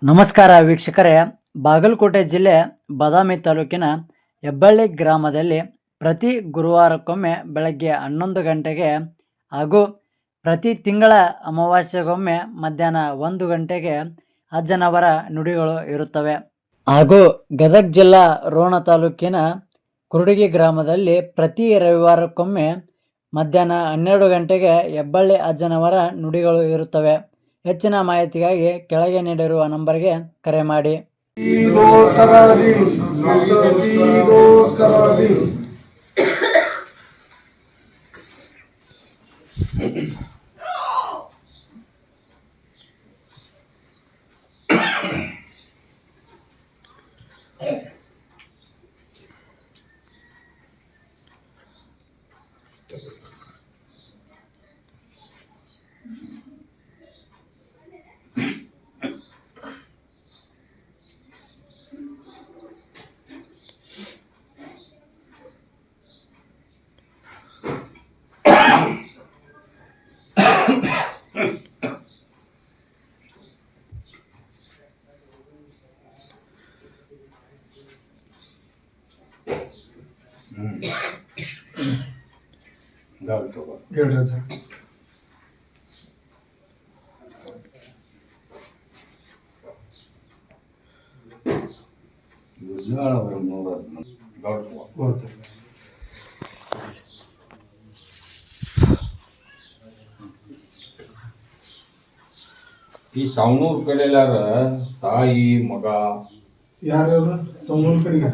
ನಮಸ್ಕಾರ ವೀಕ್ಷಕರೇ, ಬಾಗಲಕೋಟೆ ಜಿಲ್ಲೆ ಬಾದಾಮಿ ತಾಲೂಕಿನ ಹೆಬ್ಬಳ್ಳಿ ಗ್ರಾಮದಲ್ಲಿ ಪ್ರತಿ ಗುರುವಾರಕ್ಕೊಮ್ಮೆ ಬೆಳಗ್ಗೆ 11 ಗಂಟೆಗೆ ಹಾಗೂ ಪ್ರತಿ ತಿಂಗಳ ಅಮಾವಾಸ್ಯೆಗೊಮ್ಮೆ ಮಧ್ಯಾಹ್ನ 1 ಗಂಟೆಗೆ ಅಜ್ಜನವರ ನುಡಿಗಳು ಇರುತ್ತವೆ. ಹಾಗೂ ಗದಗ ಜಿಲ್ಲಾ ರೋಣ ತಾಲೂಕಿನ ಕುರುಡಗಿ ಗ್ರಾಮದಲ್ಲಿ ಪ್ರತಿ ರವಿವಾರಕ್ಕೊಮ್ಮೆ ಮಧ್ಯಾಹ್ನ 12 ಗಂಟೆಗೆ ಹೆಬ್ಬಳ್ಳಿ ಅಜ್ಜನವರ ನುಡಿಗಳು ಇರುತ್ತವೆ. ಹೆಚ್ಚಿನ ಮಾಹಿತಿಗಾಗಿ ಕೆಳಗೆ ನೀಡಿರುವ ನಂಬರ್ಗೆ ಕರೆ ಮಾಡಿ. ಹೇಳ್ರಿ ಸರ್. ಈ ಸಾವನೂರ್ ಕಡೆಲ್ಲಾರ ತಾಯಿ ಮಗ ಯಾರು ಸೋಮೂರ್ ಕಡೆಗೆ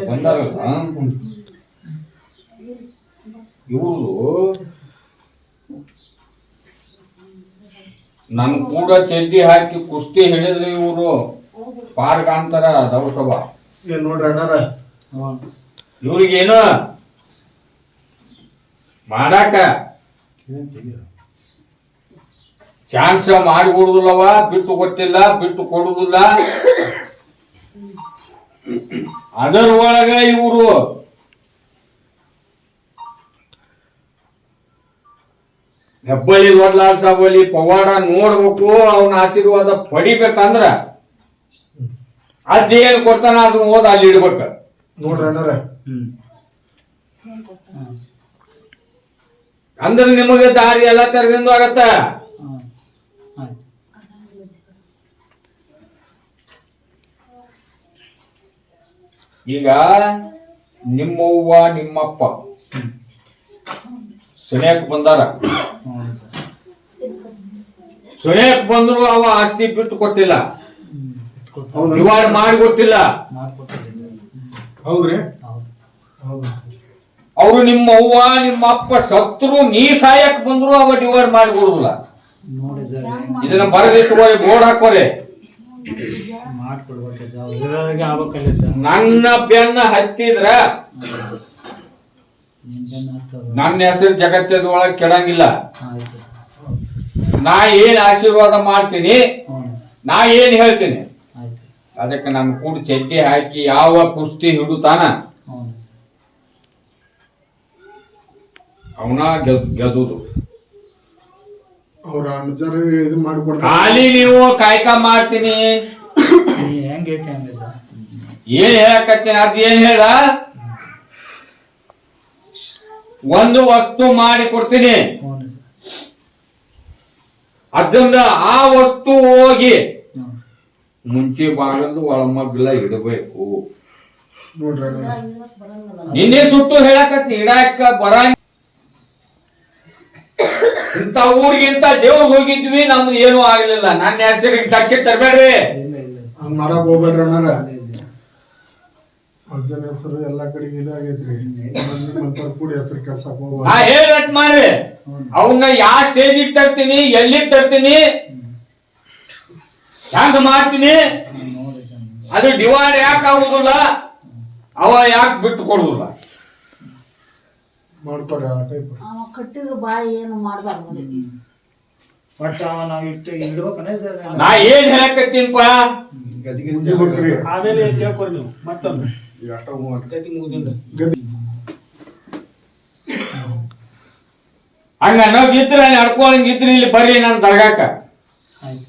ಬಂದಾರಲ್ಲ ಇವರು ನನ್ ಕೂಡ ಚಡ್ಡಿ ಹಾಕಿ ಕುಸ್ತಿ ಹಿಡಿದ್ರೆ ಇವರು ಪಾರ್ ಕಾಣ್ತಾರ ದವಸಭಾ. ಏನ್ ನೋಡ್ರಿ ಅಣ್ಣಾರ, ಇವ್ರಿಗೇನು ಮಾಡಾಕ ಚಾನ್ಸ್ ಮಾಡಿ ಕೊಡುದಿಲ್ಲವ, ಬಿಟ್ಟು ಕೊಟ್ಟಿಲ್ಲ, ಬಿಟ್ಟು ಕೊಡುದಿಲ್ಲ. ಅದರ ಒಳಗ ಇವರು ಹೆಬ್ಬಳ್ಳಿ ದೊಡ್ಡಲಾಲ್ ಸಾಬಲ್ಲಿ ಪವಾಡ ನೋಡ್ಬೇಕು, ಅವನ ಆಶೀರ್ವಾದ ಪಡಿಬೇಕಂದ್ರ ಅದೇನು ಕೊಡ್ತಾನ ಅದನ್ನ ಓದ್ ಅಲ್ಲಿ ಇಡ್ಬೇಕ. ನೋಡ್ರಿ ಅಣ್ಣಾರ, ಅಂದ್ರೆ ನಿಮಗೆ ದಾರಿ ಎಲ್ಲ ತೆರೆದಿಂದ ಆಗತ್ತ. ಈಗ ನಿಮ್ಮವ್ವ ನಿಮ್ಮಪ್ಪ ಸುಣ್ಯಕ್ ಬಂದಾರ, ಸುಣ್ಯಕ್ ಬಂದ್ರು ಅವ ಆಸ್ತಿ ಬಿಟ್ಟು ಕೊಟ್ಟಿಲ್ಲ, ಡಿವೈಡ್ ಮಾಡಿ ಕೊಟ್ಟಿಲ್ಲ. ಹೌದ್ರಿ? ಹೌದು. ಅವ್ರು ನಿಮ್ಮ ಅವ್ವ ನಿಮ್ಮ ಅಪ್ಪ ಸತ್ರು ನೀ ಸಾಯಕ್ ಬಂದ್ರು ಅವ ಡಿವೈಡ್ ಮಾಡಿ ಕೊಡುದಿಲ್ಲ. ಇದನ್ನ ಬರೆದಿಟ್ಟುಕೋರಿ, ಬೋರ್ಡ್ ಹಾಕೋರಿ. ನನ್ನ ಬೆನ್ನ ಹತ್ತಿದ್ರ ನನ್ನ ಹೆಸರು ಜಗತ್ತದೊಳಗೆ ಕೆಡಂಗಿಲ್ಲ. ನಾ ಏನ್ ಆಶೀರ್ವಾದ ಮಾಡ್ತೀನಿ, ನಾ ಏನ್ ಹೇಳ್ತೀನಿ, ಅದಕ್ಕೆ ನನ್ನ ಕೂಡ ಚಡ್ಡಿ ಹಾಕಿ ಯಾವ ಕುಸ್ತಿ ಹಿಡುತ್ತಾನ ಅವನ ಗೆದ್ದುದು. ಅವ್ರ ಅಣ್ಣಜಾರು ಇದು ಮಾಡ್ಕೊಡ್ತಾರೆ. ಖಾಲಿ ನೀವು ಕಾಯ್ಕ ಮಾಡ್ತೀನಿ ಏನ್ ಹೇಳಕತ್ತೀನಿ ಅದ್ ಏನ್ ಹೇಳ, ಒಂದು ವಸ್ತು ಮಾಡಿ ಕೊಡ್ತೀನಿ, ಅದ್ರಿಂದ ಆ ವಸ್ತು ಹೋಗಿ ಮುಂಚೆ ಬಾಗಲ್ದು ಒಳಮಗ್ಲ ಇಡಬೇಕು. ನೋಡ್ರಿ ನಿನ್ನೆ ಸುಟ್ಟು ಹೇಳಕತ್ತಿ ಇಡಾಕ ಬರಂಗ. ಇಂತ ಊರಿಗಿಂತ ದೇವ್ರಿಗೆ ಹೋಗಿದ್ವಿ, ನಮ್ದು ಏನು ಆಗ್ಲಿಲ್ಲ. ನನ್ನ ಹೆಸರಿಗೆ ಧಕ್ಕೆ ತರಬೇಡ್ರಿ, ಹಂಗ ಮಾಡಕ್ ಹೋಗ್ಬೇಡ್ರಿ ಅಣ್ಣಾರ. ಅಜ್ಜನ ಹೆಸರು ಎಲ್ಲಾ ಕಡೆಗೆ ಇದಾಗೈತ್ರಿ. ಕೂಡ ಹೆಸರು ಕೆಲ್ಸಕ್ ಹೋಗ್ಬಾರ್ದು. ನಾ ಹೇಳಟ್ ಮಾಡ್ರಿ, ಅವನ್ನ ಯಾವ ಸ್ಟೇಜಿಗೆ ತರ್ತೀನಿ, ಎಲ್ಲಿಗೆ ತರ್ತೀನಿ, ಹೆಂಗ ಮಾಡ್ತೀನಿ, ಅದು ಡಿವೈಡ್ ಯಾಕೆ ಆಗುದಿಲ್ಲ, ಅವ ಯಾಕೆ ಬಿಟ್ಟು ಕೊಡುದಿಲ್ಲ. ಮಾಡ್ಕೊಡ್ರಿ ಆ ಟೈಪ್. ಕಟ್ಟಿದ್ರು ಬಾಯಿ ಏನು ಮಾಡ್ಬಾರ್ದು. ನಾ ಏನ್ ಹೇಳಕತ್ತೀನಪ್ಪ, ಆಮೇಲೆ ಕೇಳ್ಕೊರಿ ನೀವು ಮತ್ತೊಂದು ಹಂಗ ಅನ್ನೋಗಿದ್ರ ನಡ್ಕೊಳಂಗಿದ್ರಿ ಇಲ್ಲಿ ಬರ್ರಿ ನಾನು ದರ್ಗಾಕ. ಆಯ್ತು.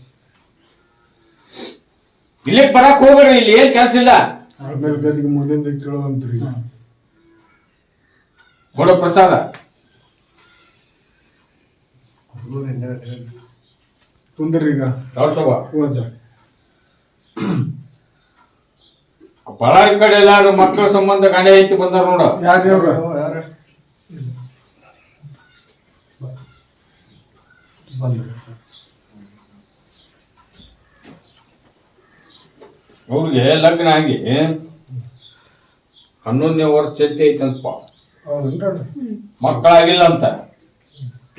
ಇಲ್ಲಿ ಬರಕ್ ಹೋಗ್ಬೇಡ್ರಿ, ಇಲ್ಲಿ ಏನ್ ಕೆಲ್ಸ ಇಲ್ಲ. ಆಮೇಲೆ ಗದಿಗೆ ಮುಂದಿಂದ ಕೇಳುವಂತ್ರಿ. ಕೊಡೋ ಪ್ರಸಾದ ಕುಂದ್ರಿ ಈಗ ಬಳ್ಳಾರಿ ಕಡೆ ಎಲ್ಲಾರು ಮಕ್ಕಳ ಸಂಬಂಧ ಗಂಡ ಐತಿ ಬಂದಾರ ನೋಡ. ಯಾರ್ರಿ ಅವ್ರ? ಅವ್ರಿಗೆ ಲಗ್ನ ಆಗಿ 11ನೇ ವರ್ಷ ಚಲ್ತಿ ಐತಂತಪ್ಪ, ಮಕ್ಕಳಾಗಿಲ್ಲ ಅಂತ.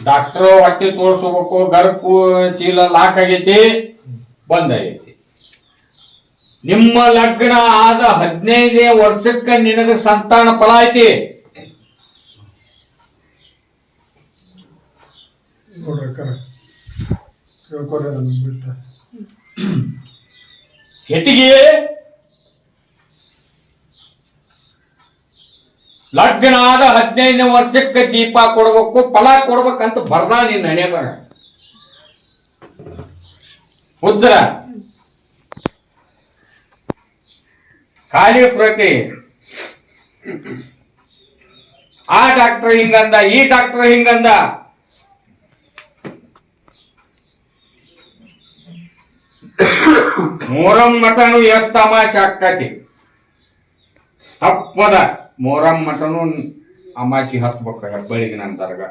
ಡಾಕ್ಟರ್ ಹೊಟ್ಟೆ ತೋರ್ಸ್ಕೋಬೇಕು, ಗರ್ಭ ಚೀಲ ಲಾಕ್ ಆಗೈತಿ, ಬಂದಾಗೈತಿ. ನಿಮ್ಮ ಲಗ್ನ ಆದ 15ನೇ ವರ್ಷಕ್ಕ ನಿನಗ ಸಂತಾನ ಫಲ ಐತಿ. ಸೆಟಿಗೆ ಲಗ್ನ ಆದ 15ನೇ ವರ್ಷಕ್ಕೆ ದೀಪ ಕೊಡ್ಬೇಕು, ಫಲ ಕೊಡ್ಬೇಕಂತ ಬರ್ದ ನಿನ್ನ ಹಣೆ ಬರ. ಹುದ್ರ ಖಾಲಿ ಪ್ರತಿ ಆ ಡಾಕ್ಟರ್ ಹಿಂಗಂದ, ಈ ಡಾಕ್ಟರ್ ಹಿಂಗಂದ. ಮೊಹರಂ ಮಟನು ಎಷ್ಟು ತಮಾಷೆ ಆಕ್ಕತಿ. ತಪ್ಪದ ಮೊಹರಂ ಮಟನು ಅಮಾಸಿ ಹತ್ಬೇಕು ಹೆಬ್ಬಳಿಗೆ ನನ್ನ ದರ್ಗ.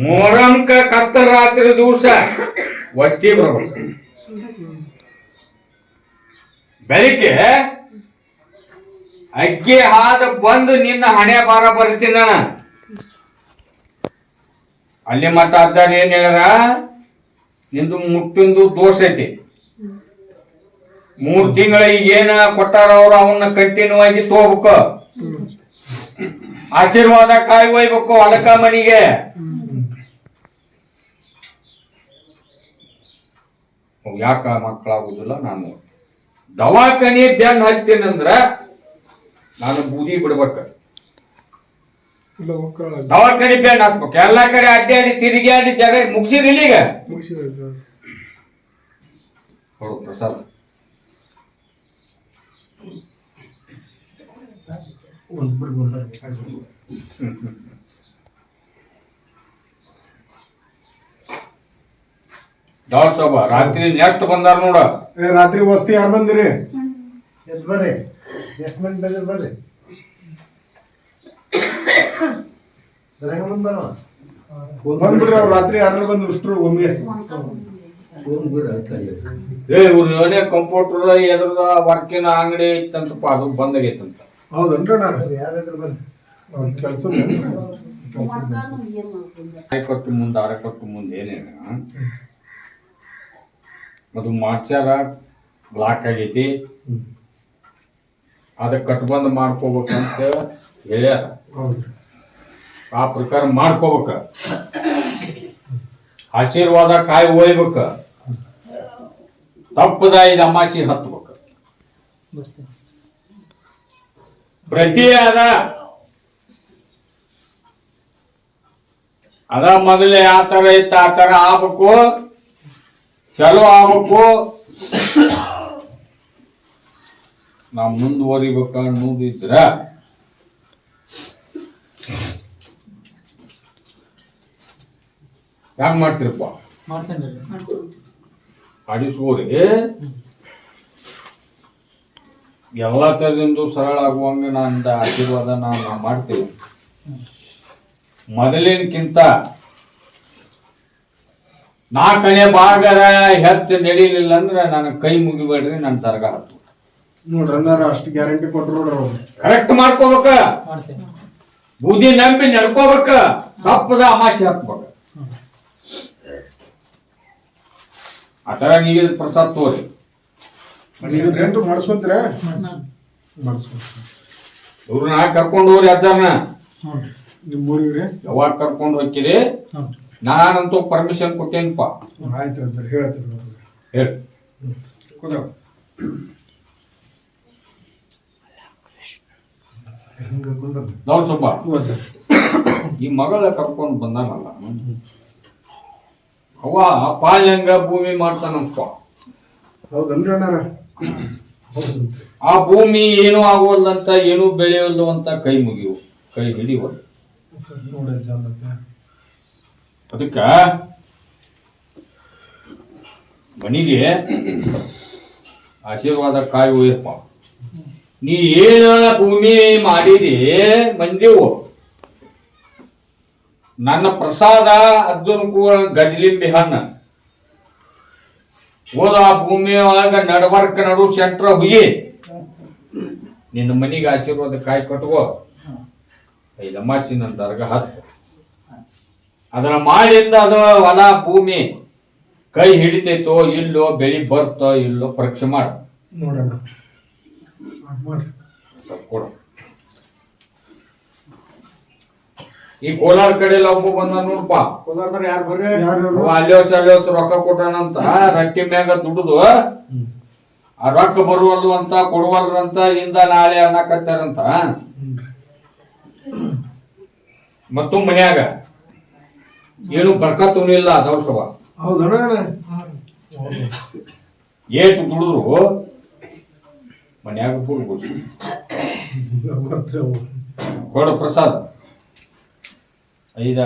ಮೊಹರಂಕ ಕತ್ತ ರಾತ್ರಿ ದಿವಸ ವಸ್ತಿ ಬರ್ಬೇಕು. ಬೆಳಿಗ್ಗೆ ಅಕ್ಕಿ ಹಾದ ಬಂದು ನಿನ್ನ ಹಣೆ ಬಾರ ಬರ್ತೀನಿ ನಾನು. ಅಲ್ಲಿ ಮಟ್ಟ ಅದ್ದಾರ ಏನ್ ಹೇಳ್ಯಾರ, ನಿಂದು ಮುಟ್ಟಿಂದು ದೋಷ ಐತಿ. 3 ತಿಂಗಳ ಈಗ ಏನ ಕೊಟ್ಟಾರ ಅವ್ರು ಅವನ್ನ ಕಂಟಿನ್ಯೂ ಆಗಿ ತಗೋಬೇಕು. ಆಶೀರ್ವಾದ ಕಾಯಿ ಒಯ್ಬೇಕು ಹೊಲಕ ಮನಿಗೆ. ಯಾಕ ಮಕ್ಕಳಾಗುದಿಲ್ಲ? ನಾನು ದವಾಖಾನಿ ಬೆನ್ ಹತ್ತೀನಂದ್ರ ನಾನು ಬೂದಿ ಬಿಡ್ಬೇಕ. ದವಾಖಾನಿ ಬೆನ್ ಹಾಕ್ಬೇಕು. ಎಲ್ಲಾ ಕಡೆ ಅಡ್ಡಾಡಿ ತಿರುಗಾಡಿ ಜಾಗ ಮುಗಿಸಿದಿಲ್ಲ ಈಗ. ಕೊಡು ಪ್ರಸಾದ. ದಾಡ್ ಸಾಬ ರಾತ್ರಿ ನೆಕ್ಸ್ಟ್ ಬಂದಾರ ನೋಡ. ರಾತ್ರಿ ವಸ್ತಿ ಯಾರು ಬಂದಿರಿ? ಬರ್ರಿ, ಎಷ್ಟು ಮಂದಿ ಬಂದಿರಿ ಬರ್ರಿ. ಬಂದ್ಬಿಡ್ರಿ ಅವ್ರು ರಾತ್ರಿ ಯಾರು ಬಂದ್ರು ಅಷ್ಟ್ರು ಒಮ್ಮೆ. ಇವ್ರ ಕಂಪ್ಯೂಟರ್ ಎದ್ರದ ವರ್ಕಿನ ಅಂಗಡಿ ಐತಂತಪ್ಪ, ಅದು ಬಂದಾಗೈತಂತ. ಹೌದನ್ರಿ? ಯಾರಾದ್ರೂ ಬರ್ರಿ. ಕೆಲಸ ಕೊಟ್ಟು ಮುಂದೆ ಅರ ಕೊಟ್ಟು ಮುಂದೆ ಏನೇನ ಅದು ಮಾಡ್ಸ್ಯಾರ, ಬ್ಲಾಕ್ ಆಗೈತಿ, ಅದಕ್ಕೆ ಕಟ್ಬಂದ್ ಮಾಡ್ಕೋಬೇಕಂತ ಹೇಳ್ಯಾರ. ಆ ಪ್ರಕಾರ ಮಾಡ್ಕೋಬೇಕ. ಆಶೀರ್ವಾದ ಕಾಯಿ ಒಯ್ಬೇಕ. ತಪ್ಪದ ಇದು ಅಮಾಸಿ ಹತ್ಬೇಕ. ಪ್ರತಿ ಅದ ಮೊದಲೇ ಆತರ ಇತ್ತ ಆತರ ಆಗ್ಬೇಕು, ಚಲೋ ಆಗ್ಬೇಕು. ನಾವು ಮುಂದುವರಿಬೇಕ ಅನ್ನೋದಿದ್ರ ಹೆಂಗ್ ಮಾಡ್ತೀರಪ್ಪ? ಆಡಿಸ್ಕೋರಿ. ಎಲ್ಲ ತರದಿಂದ ಸರಳ ಆಗುವಂಗ ನಂದ ಆಶೀರ್ವಾದ ನಾವು ಮಾಡ್ತೇವೆ. ಮೊದಲಿನಕ್ಕಿಂತ 4ನೇ ಭಾಗರ ಹೆಚ್ಚು ನಡೀಲಿಲ್ಲ ಅಂದ್ರೆ ನನ್ನ ಕೈ ಮುಗಿಬೇಡ್ರಿ, ನನ್ನ ದರ್ಗಾ ಹತ್ತು ನೋಡ್ರಿ ಅನ್ನಾರ ಅಷ್ಟು ಗ್ಯಾರಂಟಿ ಕೊಟ್ರು ನೋಡ್ರಿ ಅವ್ರು. ಕರೆಕ್ಟ್ ಮಾಡ್ಕೋಬೇಕ. ಬೂದಿ ನಂಬಿ ನಡ್ಕೋಬೇಕ. ತಪ್ಪದ ಅಮಾಸಿ ಹಾಕ್ಬೇಕ. ಆ ತರ ನೀವು ಪ್ರಸಾದ್ ತೋರಿ. ಮಾಡಿಸ್ಕೊಂತೀರ? ಮಾಡಿಸ್ಕೊಂತ ಇವ್ರನ್ನ ಕರ್ಕೊಂಡು ಹೋಗ್ರಿ. ಅಜ್ಜಾರನ ನಿಮ್ಮ ಊರಿಗೆ ಯಾವಾಗ ಕರ್ಕೊಂಡು ಹೋಗ್ತೀರಿ? ನಾನಂತೂ ಪರ್ಮಿಷನ್ ಕೊಟ್ಟೇನಪ್ಪ. ಆಯ್ತು ಸರ್, ಹೇಳ್ತೀನಿ ಹೇಳಿ. ನೋಡ್ ಸುಬ್ಬ ಹ್ಞೂ ಸರ್. ಈ ಮಗಳ ಕರ್ಕೊಂಡು ಬಂದಾನಲ್ಲ ಅವ ಪಾಲ್ಯಂಗ ಭೂಮಿ ಮಾಡ್ತಾನಂತ. ಹೌದನ್ರಿ ಅಣ್ಣಾರ? ಹೌದು. ಆ ಭೂಮಿ ಏನೂ ಆಗೋಲ್ಲಂತ, ಏನೂ ಬೆಳೆಯೋಲ್ಲ ಅಂತ ಕೈ ಮುಗಿವು, ಕೈ ಹಿಡಿಯುವ. ಸರ್ ನೋಡಿ ಮತ್ತೆ ಅದಕ್ಕ ಮನಿಗೆ ಆಶೀರ್ವಾದ ಕಾಯಿ ಒಯ್ಯಪ್ಪ. ನೀ ಏನ ಭೂಮಿ ಮಾಡಿದಿ ಮಂದಿವು, ನನ್ನ ಪ್ರಸಾದ ಅರ್ಜುನ್ ಗಜಲಿಂಬಿ ಹಣ್ಣ ಹೋದ ಆ ಭೂಮಿ ಒಳಗ ನಡಬರ್ಕ ನಡು ಸೆಂಟ್ರ ಹುಯಿ ನಿನ್ನ ಮನಿಗೆ ಆಶೀರ್ವಾದ ಕಾಯಿ ಕಟ್ಕೋ. 5 ಅಮಾಸಿ ನನ್ನ ದರ್ಗ ಹತ್ತು ಅದನ್ನ ಮಾಡಿಂದ ಅದು ಹೊಲ ಭೂಮಿ ಕೈ ಹಿಡಿತೈತೋ ಇಲ್ಲೋ, ಬೆಳಿ ಬರ್ತೋ ಇಲ್ಲೋ ಪರೀಕ್ಷೆ ಮಾಡ ನೋಡೋಣ. ಮಾಡ್ರಿ. ಸ್ವಲ್ಪ ಕೊಡು. ಈ ಕೋಲಾರ ಕಡೆ ಒಬ್ಬ ಬಂದ ನೋಡಪ್ಪ, ಕೋಲಾರದವ್ರು ಯಾರು ಬರ್ರಿ? ಯಾರು? ಅಲ್ಲೋಸ್ ರೊಕ್ಕ ಕೊಟ್ಟಾನಂತ, ರಟ್ಟಿ ಮ್ಯಾಗ ದುಡ್ದು ಆ ರೊಕ್ಕ ಬರುವಲ್ಲು ಅಂತ, ಕೊಡುವಲ್ರಂತ, ಇಂದ ನಾಳೆ ಅನ್ನಕತ್ತಾರಂತ. ಮತ್ತು ಮನ್ಯಾಗ ಏನು ಬರ್ಕತ್ತೂ ಇಲ್ಲ ದವಸವ. ಹೌದಣ್ಣ? ಏಟು ದುಡಿದ್ರು ಮನ್ಯಾಗ ಬಿಡ್ಬೋದು. ಕೊಡ ಪ್ರಸಾದ 5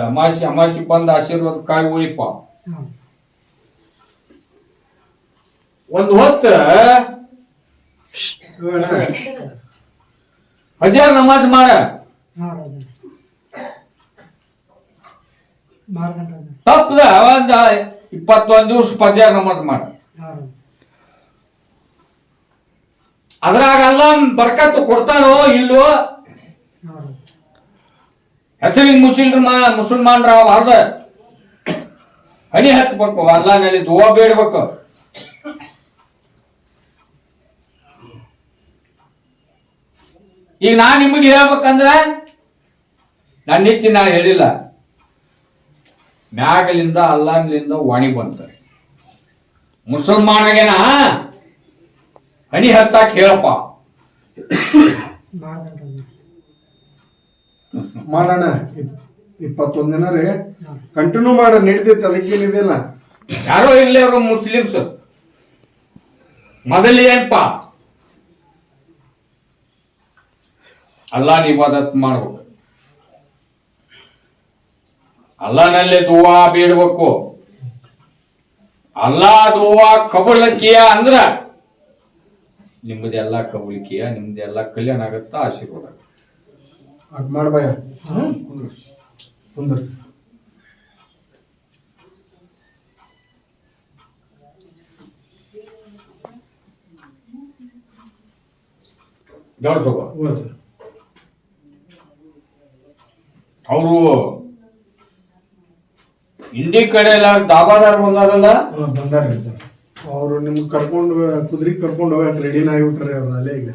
ಅಮಾಸಿ ಬಂದ ಆಶೀರ್ವಾದ ಕಾಯಿ ಉಳಿಪ. ಒಂದು ಹೊತ್ತ ಹಜಾರ್ ನಮಾಜ್ ಮಾಡ, ತಪ್ಪದ ಒಂದ 21 ದಿವಸ ಪದ್ಯಾರ ನಮಾಜ್ ಮಾಡ. ಅದ್ರಾಗ ಅಲ್ಲ ಬರ್ಕತ್ತು ಕೊಡ್ತಾನೋ ಇಲ್ಲೋ, ಹೆಸರಿಗೆ ಮುಸಲ್ಮಾನ್ರ ಅರ್ಧ ಹಣಿ ಹಚ್ಬೇಕು, ಅಲ್ಲಾನಲ್ಲಿ ದುವಾ ಬೇಡ್ಬೇಕು. ಈಗ ನಾ ನಿಮಗೆ ಹೇಳ್ಬೇಕಂದ್ರ ನನ್ನ ಹೆಚ್ಚಿ ನಾ ಹೇಳಿಲ್ಲ, ಮ್ಯಾಗಲಿಂದ ಅಲ್ಲಾನಿಂದ ವಾಣಿ ಬಂತ. ಮುಸಲ್ಮಾನಗೇನ ಹಣಿ ಹಚ್ಚಾಕ್ ಹೇಳಪ್ಪ. ಮಾಡೋಣ. 21 ದಿನ ರೀ ಕಂಟಿನ್ಯೂ ಮಾಡ, ನಡೀತೈತೆ, ಅದಕ್ಕೇನಿದೆಯಲ್ಲ. ಯಾರೋ ಇರ್ಲಿ ಅವರು ಮುಸ್ಲಿಮ್ಸ್ ಮೊದಲು ಏನಪ್ಪ ಅಲ್ಲಾಹ್ ಇಬಾದತ್ ಮಾಡ್ಬೇಕು, ಅಲ್ಲಾಹ್ನಲ್ಲಿ ದುವಾ ಬೇಡಬೇಕು. ಅಲ್ಲಾಹ್ ದುವಾ ಕಬೂಲಕಿಯ ಅಂದ್ರ ನಿಮ್ಮದೆಲ್ಲ ಕಬೂಲಿಕೆಯ, ನಿಮ್ದೆಲ್ಲ ಕಲ್ಯಾಣ ಆಗತ್ತ, ಆಶೀರ್ವಾದ ಆಗತ್ತ. ಅದ್ ಮಾಡ್ಬಯ ಕುಂದ್ರಿ. ಗೌಡ್ಸೋಬ ಹೌದು. ಅವರು ಇಂಡಿ ಕಡೆ ಎಲ್ಲ ದಾಬಾದಾರ್ ಬಂದಾರಲ್ಲ, ಬಂದಾರ್ರಿ ಸರ್. ಅವರು ನಿಮ್ಗೆ ಕರ್ಕೊಂಡು ಕುದುರೆಗೆ ಕರ್ಕೊಂಡು ಹೋಗಕ್ಕೆ ರೆಡಿನ ಆಗಿಬಿಟ್ರಿ. ಅವ್ರು ಅಲ್ಲೇ ಈಗ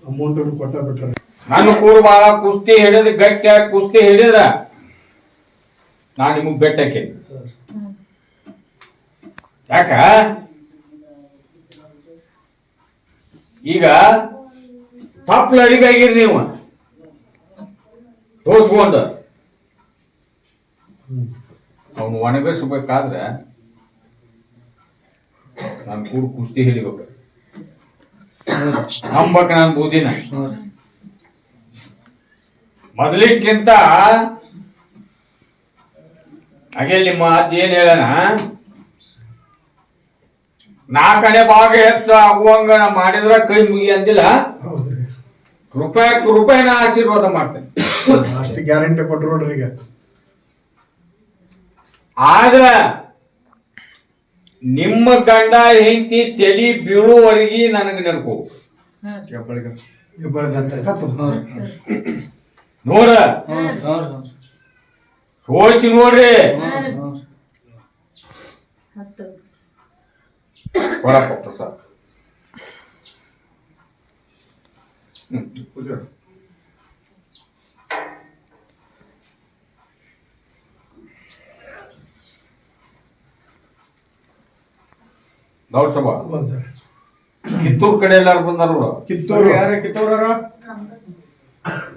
ಅಮೌಂಟ್ ಕೊಟ್ಟ ಬಿಟ್ರಿ. ನಾನು ಕೂರು ಬಾಳ ಕುಸ್ತಿ ಹಿಡಿದು ಗಟ್ಟಿಯಾಗಿ ಕುಸ್ತಿ ಹಿಡಿದ್ರ ನಾ ನಿಮಗ್ ಬೆಟ್ಟಕ್ಕೆ. ಯಾಕ ಈಗ ತಪ್ಪಲು ಅಡಿಗಾಗಿರಿ ನೀವು ತೋರ್ಸ್ಕೊಂಡ ಅವನು ಒಣಗಿಸ್ಬೇಕಾದ್ರೆ ನಾನು ಕೂಡು ಕುಸ್ತಿ ಹಿಡಿಬೇಕು, ನಂಬಕ್ ನಾನು ಬೂದಿನ. ಮೊದಲಿಕ್ಕಿಂತ ಹಾಗೆ ನಿಮ್ಮ ಅಜ್ಜಿ ಏನ್ ಹೇಳನ, 4 ಭಾಗ ಹೆಚ್ಚು ಆಗುವಂಗ ನಾ ಮಾಡಿದ್ರ ಕೈ ಮುಗಿ ಅಂದಿಲ್ಲ. ಹೌದ್ರಿ. ರೂಪಾಯಿನ ಆಶೀರ್ವಾದ ಮಾಡ್ತೇನೆ, ಅಷ್ಟು ಗ್ಯಾರಂಟಿ ಕೊಟ್ರು ನೋಡ್ರಿ. ಈಗ ಆದ್ರ ನಿಮ್ಮ ಗಂಡ ಹೆಂಡತಿ ತಲಿ ಬೀಳುವರೆಗೆ ನನಗೆ ನೆನಪು ನೋಡ, ಸೋಸಿ ನೋಡ್ರಿ. ಕೊಡಪ್ಪ ಪ್ರಸಾದ್. ಗೌಡ್ ಸಭಾ ಕಿತ್ತೂರ್ ಕಡೆ ಎಲ್ಲಾರು ಬಂದಾರ. ಕಿತ್ತೂರು ಯಾರು ಕಿತ್ತೂರ?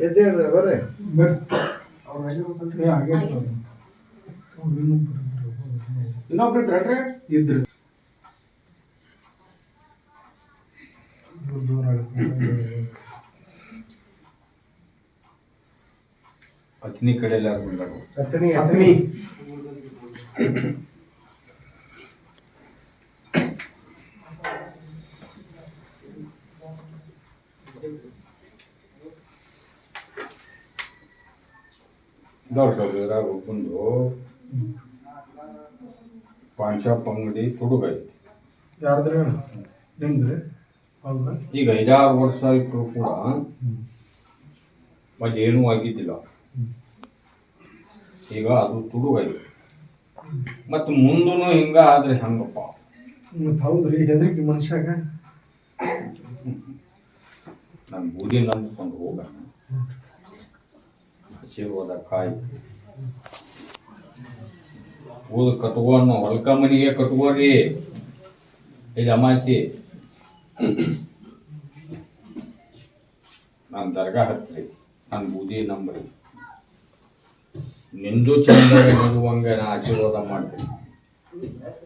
ಎದ್ದೇಳ್ರಿ ಬರ್ರಿ. ಅವ್ರು ಆಗಿರ್ಬೇಕಲ್ರಿ ಹಾಗೆ ಇನ್ನೊಬ್ರು ಇದ್ರು ದೂರ ಆಗುತ್ತೆ. ಅತ್ನಿ ಕಡೆ ಎಲ್ಲ ಬಂದಾಗ ಹತ್ತನಿ ಹತ್ತನಿ ದೊಡ್ಡ ಬಂದು ಪಾನ್ ಶಾಪ್ ಅಂಗಡಿ ತುಡುಗೈತಿ. ಯಾರ್ದ್ರಿ ನಿಮ್ದ್ರಿ? ಹೌದಾ? ಈಗ 5-6 ವರ್ಷ ಇಟ್ಟರು ಕೂಡ ಮತ್ತೆ ಏನೂ ಆಗಿದ್ದಿಲ್ಲ. ಈಗ ಅದು ತುಡುಗೈತಿ. ಮತ್ತು ಮುಂದೂ ಹಿಂಗ ಆದ್ರೆ ಹಂಗಪ್ಪ. ಮತ್ತೆ ಹೌದ್ರಿ, ಹೆದರಿಕೆ ಮನುಷ್ಯಾಗ. ನಾನು ಬೂದಿ ನಂಬ್ಕೊಂಡು ಹೋಗ ಆಶೀರ್ವಾದ ಕಾಯಿ ಊದ ಕಟ್ಕೊಂಡು ಹೊಲ್ಕ ಮನಿಗೆ ಕಟ್ಕೋರಿ. ಇದು ಅಮಾಸಿ ನಾನು ದರ್ಗಾ ಹತ್ರಿ, ನಾನು ಬೂದಿ ನಂಬ್ರಿ, ನಿಂದು ಚಂದ ಮದುವಂಗೆ ನಾ ಆಶೀರ್ವಾದ ಮಾಡ್ತೀನಿ.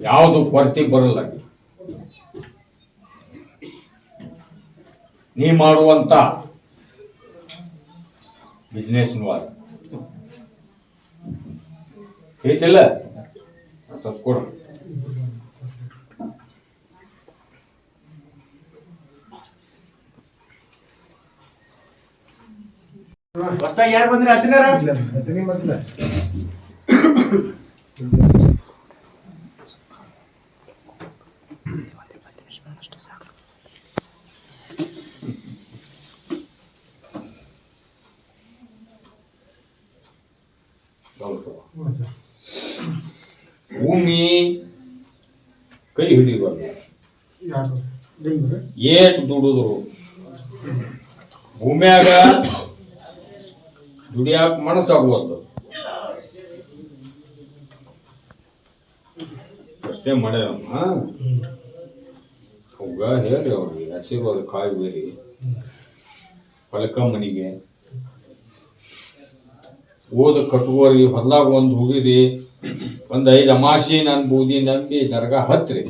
ಯಾವುದು ಕೊರತೆ ಬರಲ್ಲ. ನೀ ಮಾಡುವಂತ ಬಿಸ್ನೆಸ್ ಐತಿಲ್ಲ ಸ್ವಲ್ಪ ಕೊಡು. ಹೊಸ್ದಾಗಿ ಯಾರು ಬಂದ್ರಿ? ಹತ್ತನಿ ಮಾತ್ರ ಭೂಮಿ ಕೈ ಹಿಡಿಬಾರ್ದು. ಯಾರು ನಿಮ್ದ್ರಿ? ಏಟ್ ದುಡಿದ್ರು ಭೂಮಿಯಾಗ ದುಡಿಯಾಕ ಮನಸ್ಸಾಗುವಲ್ದು. ಅಷ್ಟೇ ಮಾಡ್ಯಾರಮ್ಮ. ಅವಾಗ ಹೇಳ್ರಿ ಅವ್ರಿಗೆ ಆಶೀರ್ವಾದ ಕಾಯಿ ಬೇರಿ ಹೊಲಕ ಮನಿಗೆ ಓದ ಕಟ್ಕೋರಿ. ಹೊಲ್ದಾಗ ಒಂದು ಹೋಗಿರಿ, ಒಂದು 5 ಅಮಾಸಿ ನನ್ನ ಬೂದಿ ನಂಬಿ ದರ್ಗಾ ಹತ್ರಿ.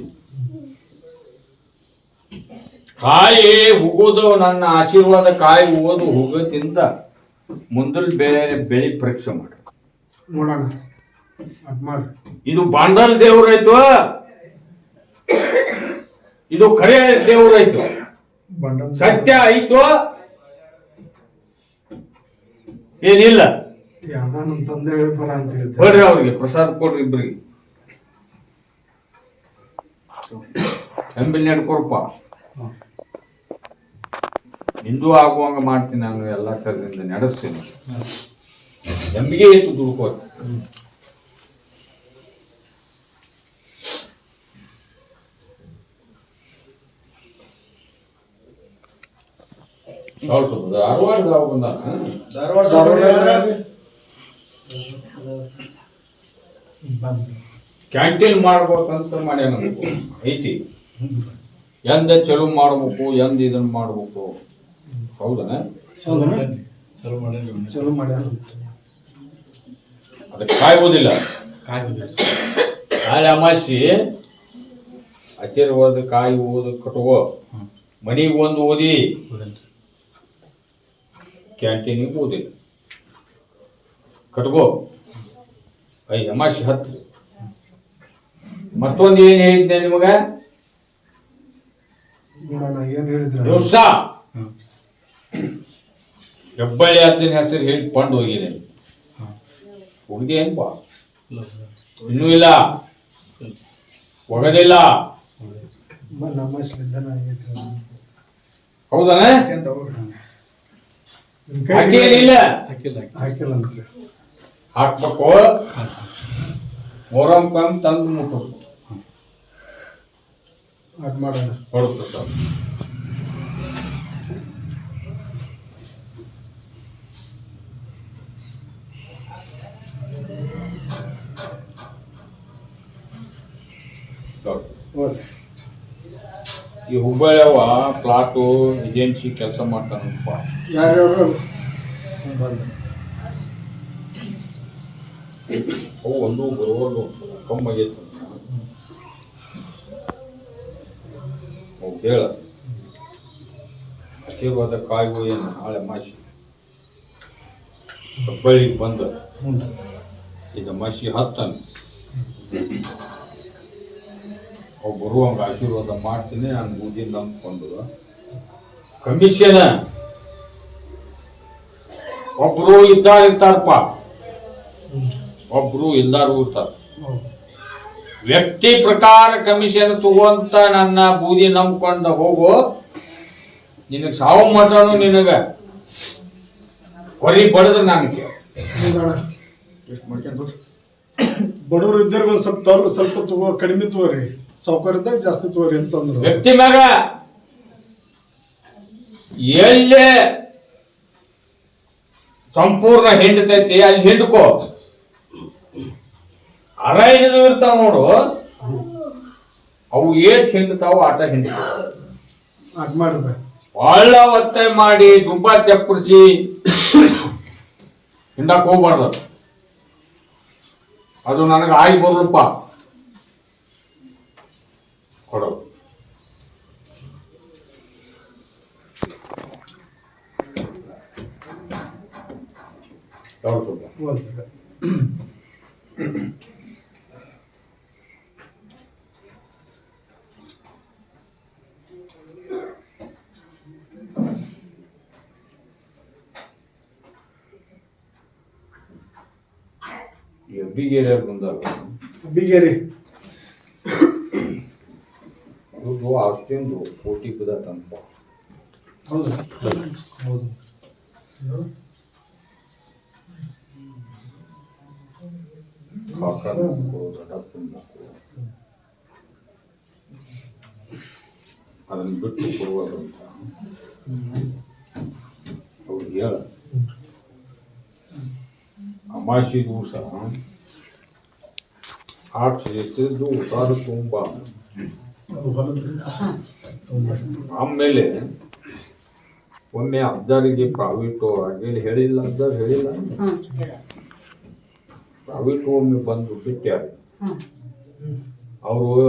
ಕಾಯಿ ಹೋಗೋದು ನನ್ನ ಆಶೀರ್ವಾದ ಕಾಯಿ ಓದು ಹೋಗೋದ್ರಿಂದ ಮುಂದಲ್ ಬೇರೆ ಬೆಳಿ ಪರೀಕ್ಷೆ ಮಾಡಿ ನೋಡೋಣ. ಅದ್ ಮಾಡ್ರಿ. ಇದು ಬಾಂಡಲ್ ದೇವ್ರಾಯ್ತು, ಇದು ಖರೆ ದೇವ್ರಾಯ್ತು. ಬಂಡಲ್ ಸತ್ಯ ಐತು ಏನಿಲ್ಲ. ಯಾವ್ದ ನಮ್ಮ ತಂದೆ ಹೇಳಿ ಬರ ಅಂತ ಹೇಳ್ತಾರೆ. ಬರ್ರಿ ಅವ್ರಿಗೆ ಪ್ರಸಾದ ಕೊಡ್ರಿ ಇಬ್ರಿಗೆ. ಎಂಬಿಲ್ ನಡ್ಕೊರಪ್ಪ, ನಿಂದು ಆಗುವಂಗ ಮಾಡ್ತೀನಿ. ನಾನು ಎಲ್ಲ ಥರದಿಂದ ನಡೆಸ್ತೀನಿ. ಎಂಬಿಗೆ ಇತ್ತು ದುಡ್ಕೋ. ಧಾರವಾಡ ಕ್ಯಾಂಟೀನ್ ಮಾಡ್ಬೇಕಂತ ಮಾಡ್ಯಾನ ಐತಿ. ಎಂದ ಚಲೋ ಮಾಡ್ಬೇಕು, ಎಂದ ಇದನ್ನ ಮಾಡ್ಬೇಕು. ಹೌದನ? ಚಲೋ ಮಾಡ್ಯಾರ. ಅದಕ್ಕೆ ಕಾಯ್ಬೋದಿಲ್ಲ. ನಾಳೆ ಅಮಾಸಿ ಆಶೀರ್ವಾದ ಕಾಯಿ ಓದು ಕಟ್ಕೋ. ಮನಿಗೆ ಒಂದು ಓದಿ, ಕ್ಯಾಂಟೀನಿಗೆ ಓದಿಲ್ಲ ಕಟ್ಕೋ. 5 ಅಮಾಸಿ ಹತ್ರಿ. ಮತ್ತೊಂದು ಏನ್ ಹೇಳಿದ್ದೆ ನಿಮಗ? ನೋಡೋಣ ಏನ್ ಹೇಳಿದ್ರ. ದಿವಸ ಹೆಬ್ಬಳ್ಳಿ ಅಜ್ಜನ ಹೆಸರು ಹೇಳಿ ಪಂಡ್ ಹೋಗಿದೆ. ಹುಡುಗಿ ಏನ್ಪಾ ಇನ್ನೂ ಇಲ್ಲ, ಒಗದಿಲ್ಲ. ಹೌದನ? ಹಾಕೇನಿಲ್ಲ, ಹಾಕಿಲ್ಲ ಅಂತ ಹಾಕ್ಬೇಕು. ಮೊರಂ ಕಮ್ ತಂದು ಮುಟ್ಟಿಸ್ಬೇಕು. ಅದ್ ಮಾಡೋಣ. ಬರುತ್ತೆ ಸರ್. ಈ ಹುಬ್ಬಳ್ಳಿಯವ ಪ್ಲಾಟು ಏಜೆನ್ಸಿ ಕೆಲಸ ಮಾಡ್ತಾನಪ್ಪ. ಯಾರ್ಯಾರು ಬಂದ ಅವು ಒಂದು ಬರುವಲ್ಲು ಕಮ್ಮಾಗೈತೆ ಅವು ಹೇಳ ಆಶೀರ್ವಾದ ಕಾಯುವ ಏನು ನಾಳೆ ಮಾಸಿ ಹುಬ್ಬಳ್ಳಿಗೆ ಬಂದ ಈಗ ಮಾಸಿ ಹತ್ತಾನೆ ಅವು ಬರುವಂಗ ಆಶೀರ್ವಾದ ಮಾಡ್ತೀನಿ ನಾನು ಬೂದಿ ನಂಬ್ಕೊಂಡು ಕಮಿಷನ್ ಒಬ್ರು ಇರ್ತಾರಪ್ಪ ಒಬ್ರು ಇಲ್ಲಾರು ಇರ್ತಾರ ವ್ಯಕ್ತಿ ಪ್ರಕಾರ ಕಮಿಷನ್ ತಗೋಂತ ನನ್ನ ಬೂದಿ ನಂಬ್ಕೊಂಡ ಹೋಗು ನಿನಗೆ ಸಾವು ಮಟನು ನಿನಗ ಹೊರಿ ಬಡದ್ರ ನನಗೆ ಎಷ್ಟು ಮಾಡ್ಕೊಂಡು ಬಡವರು ಇದ್ದಾಗ ಒಂದ್ ಸ್ವಲ್ಪ ತಗೋ ಕಡಿಮೆ ತಗೋರಿ ಸೌಕರ್ಯದಾಗ ಜಾಸ್ತಿ ತಗೋರಿ ಅಂತಂದ್ರು ವ್ಯಕ್ತಿ ಮ್ಯಾಗ ಎಲ್ಲೇ ಸಂಪೂರ್ಣ ಹಿಂಡ್ತೈತಿ ಅಲ್ಲಿ ಹಿಂಡ್ಕೋ ಅರೈದು ಇರ್ತಾವ ನೋಡು ಅವು ಏಟ್ ಹಿಂಡ್ತಾವ ಆಟ ಹಿಂಡ್ತಾವ ಅದ್ ಮಾಡಿದ ಒಳ್ಳ ಒತ್ತಾಯ ಮಾಡಿ ದುಬ್ಬ ಚಪ್ಪರಿಸಿ ಹಿಂಡಕ್ ಹೋಗ್ಬಾರ್ದು ಅದು ನನಗೆ ಆಗಿ ಬರಲ್ಪ ಕೊಡು ಹೆಬ್ಬಿಗೇರಿಯಾಗ ಬಂದಾಗ ಬಿಗೇರಿ ಅದು ಅಷ್ಟೊಂದು ಕೋಟಿ ಬಿದ್ದತ್ತಂತ ಹೌದು ಹೌದು ಕಾಕ ಮಕ್ಕಳು ದೊಡ್ಡಪ್ಪನ ಮಕ್ಕಳು ಅದನ್ನು ಬಿಟ್ಟು ಕೊಡುವುದಂತ ಅವ್ರಿಗೆ ಹೇಳ ಅಮಾಸಿ ದಿವಸ ಹಾಕಿ ಎಷ್ಟಿದ್ದು ಉತ್ತಾರ ತುಂಬ ಆಮೇಲೆ ಒಮ್ಮೆ ಅಜ್ಜಾರಿಗೆ ಪ್ರಾವಿಟು ಆಗೇಳಿ ಹೇಳಿಲ್ಲ ಅಜ್ಜಾರ್ ಹೇಳಿಲ್ಲ ಪ್ರಾವಿಟು ಒಮ್ಮೆ ಬಂದು ಬಿಟ್ಟ್ಯಾರ ಅವರು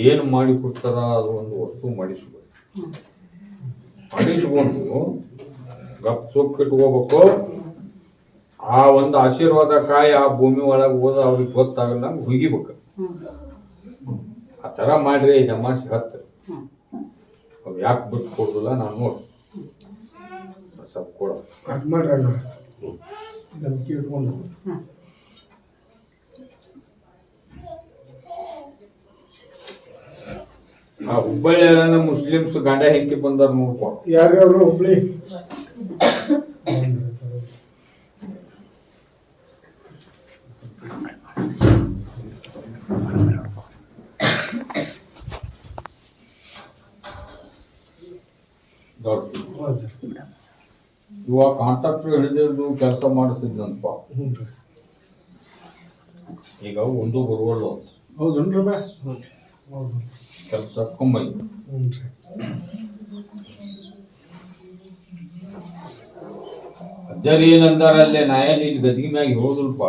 ಏನು ಮಾಡಿ ಕೊಡ್ತಾರ ಅದು ಒಂದು ವಸ್ತು ಮಾಡಿಸ್ಕೊಂಡು ಗಪ್ ಸೊಪ್ಪು ಇಟ್ಕೋಬೇಕು ಆ ಒಂದು ಆಶೀರ್ವಾದ ಕಾಯಿ ಆ ಭೂಮಿ ಒಳಗೆ ಹೋದ ಅವ್ರಿಗೆ ಗೊತ್ತಾಗಲ್ಲ ಹುಗಿಬೇಕು ಆ ಥರ ಮಾಡ್ರಿ ಜಮಾಸಿ ಹತ್ತ ಅವ್ ಯಾಕೆ ಬಿಟ್ಟು ಕೊಡುದಿಲ್ಲ ನಾನು ನೋಡಿ ಸ್ವಲ್ಪ ಕೊಡ ಅದ್ ಮಾಡ್ರಿ ಅಣ್ಣ ನಂಬಿಕೆ ಇಟ್ಕೊಂಡು ಆ ಹುಬ್ಬಳ್ಳಿಯರ ಮುಸ್ಲಿಮ್ಸ್ ಗಂಡ ಹೆಂಡತಿ ಬಂದಾರ ನೋಡ್ಕೊ ಯಾರ್ಯಾರು ಹುಬ್ಳಿ ಇವಾಗ ಕಾಂಟ್ರಾಕ್ಟರ್ ಹಿಡಿದಿದ್ದು ಕೆಲಸ ಮಾಡಿಸಿದ್ನಪ್ಪ ಈಗ ಒಂದು ಬರುವಲ್ಲ ಹೌದನ್ರಿ ಬಾ ಹೌದು ಕೆಲಸ ಕಮ್ಮಿ ಅಜ್ಜರ್ ಏನಂದಾರ ಅಲ್ಲೇ ನಾ ಏನ್ ಇಲ್ಲಿ ಗದಿಗೆ ಮ್ಯಾಗ ಹೋದಲ್ಪ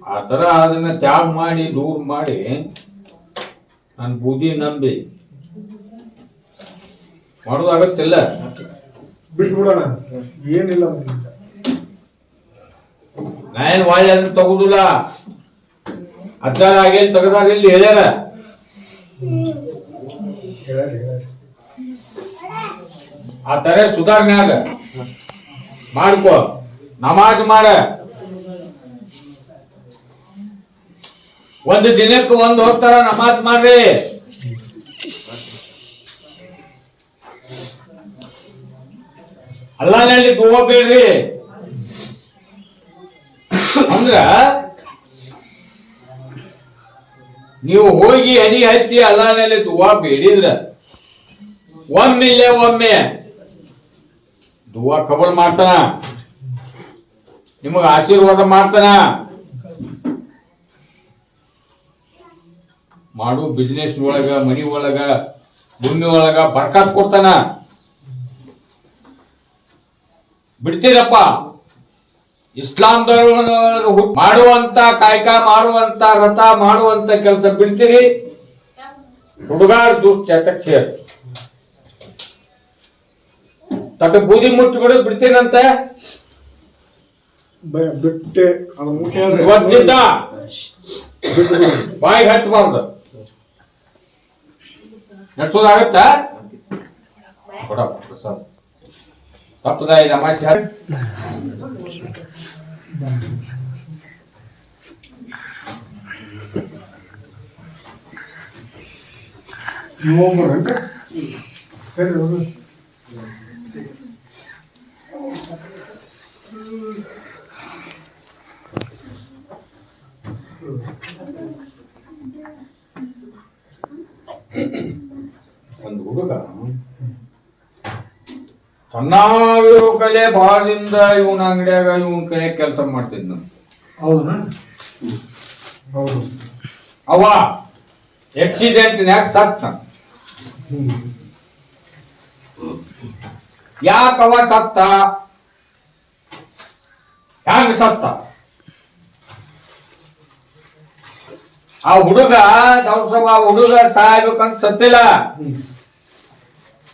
ಆ ಥರ ಅದನ್ನ ತ್ಯಾಗ ಮಾಡಿ ದೂರ ಮಾಡಿ ನಾನು ಬೂದಿ ನಂಬಿ ಮಾಡೋದಾಗತ್ತಿಲ್ಲ ಬಿಟ್ಬಿಡೋಣ ಏನಿಲ್ಲ ನಾ ಏನ್ ವಾಳಿ ಅದನ್ನ ತಗುದಿಲ್ಲ ಅಜ್ಜಾರ ಆಗೇಲಿ ತೆಗದಾರ ಇಲ್ಲಿ ಹೇಳ್ಯಾರ ಆ ತರ ಸುಧಾರಣೆ ಆಗ ಮಾಡ್ಕೋ ನಮಾಜ್ ಮಾಡ ಒಂದು ದಿನಕ್ಕೆ ಒಂದು ಹೋಗ್ತಾರ ನಮಾಜ್ ಮಾಡ್ರಿ ಅಲ್ಲಾನಲ್ಲಿ ದುವಾ ಬೇಡ್ರಿ ಅಂದ್ರ ನೀವು ಹೋಗಿ ಅಡಿ ಹಚ್ಚಿ ಅಲ್ಲಾನಲ್ಲಿ ದುವಾ ಬೇಡಿದ್ರ ಒಮ್ಮೆ ದುವಾ ಕಬಲ್ ಮಾಡ್ತಾನ ನಿಮಗ ಆಶೀರ್ವಾದ ಮಾಡ್ತಾನ ಮಾಡು ಬಿಸ್ನೆಸ್ ಒಳಗ ಮನಿ ಒಳಗ ಭೂಮಿ ಒಳಗ ಬರ್ಕಾತ್ ಕೊಡ್ತಾನ ಬಿಡ್ತೀರಪ್ಪ. ಇಸ್ಲಾಂದವರು ಮಾಡುವಂತ ಕಾಯಕ ಮಾಡುವಂತ ವ್ರತ ಮಾಡುವಂತ ಕೆಲಸ ಬಿಡ್ತೀರಿ. ಹುಡುಗಾರ್ ದುಶ್ಚಟಕ್ ಸೇರ್ ತಟ ಬೂದಿ ಮುಟ್ಟಿಬಿಡು ಬಿಡ್ತೀನಂತ ಬಿಟ್ಟೆ ಅದು ಮುಟ್ಟೆ ಇವತ್ತಿಂದ ಬಾಯಿಗೆ ಹಚ್ಚಬಾರ್ದು. ನಡ್ಸೋದಾಗತ್ತ ಕೊಡಪ್ಪ ಪ್ರಸಾದ್. ತಪ್ಪದ ಇದು ಅಮಾಶೆ. ಒಂದು ಹುಡುಗ ಸಣ್ಣವಿರೋ ಕಲೆ ಭಾಳದಿಂದ ಇವನ ಅಂಗಡಿಯಾಗ ಇವನ್ ಕೈ ಕೆಲಸ ಮಾಡ್ತಿದ್ನ. ಹೌದಾ? ಹೌದು. ಅವ ಆಕ್ಸಿಡೆಂಟ್ನ್ಯಾಗ ಸತ್ತ. ಯಾಕವ ಸತ್ತ? ಹ್ಯಾಂಗ ಸತ್ತ? ಆ ಹುಡುಗ ಹುಡುಗ ಸಾಯ್ಬೇಕಂತ ಸತ್ತಿಲ್ಲ.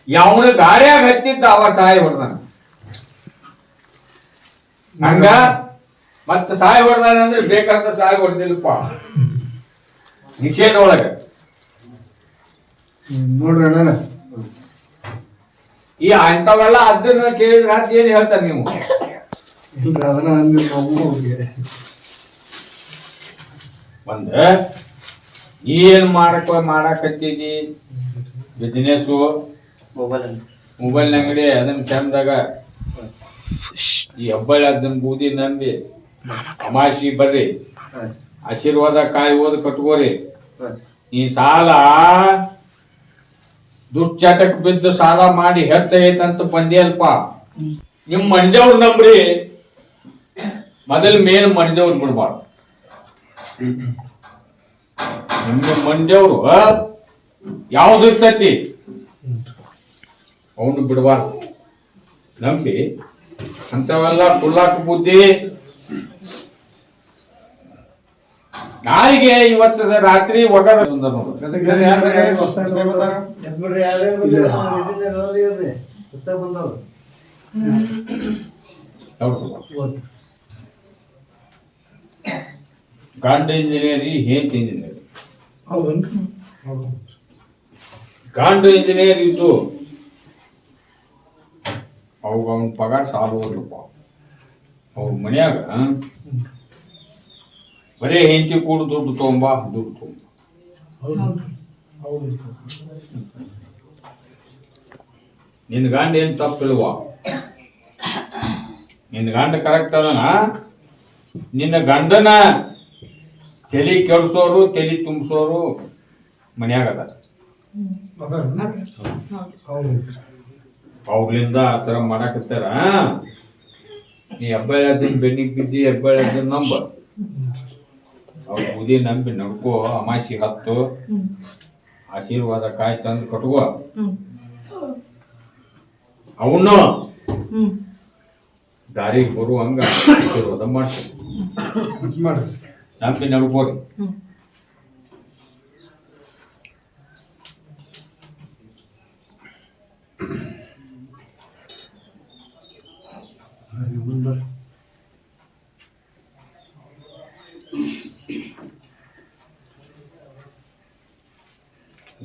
ಯಾವನ ಗಾಡಿಯಾಗ ಹತ್ತಿದ್ದ ಅವ ಸಾಯಿ ಹೊಡ್ದಾನ. ಹಂಗ ಮತ್ತ ಸಾಯಿ ಹೊಡ್ದಾನ ಅಂದ್ರೆ ಬೇಕಂತ ಸಾಯಿ ಹೊಡ್ದಿಲ್ಲಪ್ಪ. ನಿಷೇಧ ಒಳಗ ನೋಡ್ರಿ ಅಣ್ಣ, ಈ ಅಂತವೆಲ್ಲ ಅದನ್ನ ಕೇಳಿದ್ರೆ ಅಂತ ಏನ್ ಹೇಳ್ತಾರ ನೀವು? ಅದನ್ನ ಅಂದಿಲ್ಲ ನಾವು ಅವ್ರಿಗೆ. ಒಂದ ಏನ್ ಮಾಡಕತ್ತಿದಿ ಬಿಸಿನೆಸ್, ಮೊಬೈಲ್ ಅಂಗಡಿ, ಅದನ್ನ ಚಂದಾಗ ಈ ಹಬ್ಬಳ್ಳಿ ಅದನ್ನ ಬೂದಿ ನಂಬಿ ಅಮಾಶಿ ಬರ್ರಿ, ಆಶೀರ್ವಾದ ಕಾಯಿ ಓದ್ ಕಟ್ಕೋರಿ. ಈ ಸಾಲ ದುಶ್ಚಟಕ್ ಬಿದ್ದು ಸಾಲ ಮಾಡಿ ಹೆಚ್ಚೈತಂತ ಬಂದಿಯಲ್ಪ. ನಿಮ್ ಮಂಜವ್ರು ನಂಬ್ರಿ, ಮೊದಲ್ ಮೇಲ್ ಮಂಜವ್ರು ಬಿಡ್ಬಾರ್ದು. ನಿಮ್ಗೆ ಮಂಜವ್ರು ಯಾವ್ದು ಇರ್ತೈತಿ ಅವನು ಬಿಡಬಾರ್ದು. ನಂಬಿ ಅಂತವೆಲ್ಲ ಕುಳ್ಳಾಕ ಬುದ್ಧಿ. ನಾಳೆಗೆ ಇವತ್ತು ರಾತ್ರಿ ಒಗದ ಗಂಡ ಇಂಜಿನಿಯರಿ, ಹೇಂತ ಇಂಜಿನಿಯರಿ. ಹೌದನ್ರಿ? ಗಂಡ ಇಂಜಿನಿಯರ್ ಇದ್ದು ಅವಾಗ ಅವನ ಪಗಾರ ಸಾಲುವಲ್ಲಪ್ಪ. ಅವ್ರ ಮನ್ಯಾಗ ಬರೇ ಹೆಂಡತಿ ಕೂಡ ದುಡ್ಡು ತಗೊಂಬ. ನಿನ್ ಗಂಡ ಏನ್ ತಪ್ಪಿಲ್ವ? ನಿನ್ ಗಂಡ ಕರೆಕ್ಟ್ ಅದನ. ನಿನ್ನ ಗಂಡನ ತಲೆ ಕೆಡ್ಸೋರು ತಲೆ ತುಂಬಿಸೋರು ಮನ್ಯಾಗ ಅದಾರ. ಅವ್ರಿಂದ ಆ ಥರ ಮಾಡಾಕತ್ತಾರ. ನೀ ಹೆಬ್ಬಳ್ಳಿ ಬೆನ್ನಿಗೆ ಬಿದ್ದಿ, ಹೆಬ್ಬಳ್ಳಿ ನಂಬ. ಅವ್ರ ಬುದ್ಧಿ ನಂಬಿ ನಡ್ಕೋ. ಅಮಾಸಿ ಹತ್ತು ಆಶೀರ್ವಾದ ಕಾಯಿ ತಂದು ಕಟ್ಕೋ. ಅವನು ದಾರಿಗೆ ಬರುವಂಗ ಆಶೀರ್ವಾದ ಮಾಡ್ತಾರೆ. ನಂಬಿ ನಡ್ಕೋರಿ.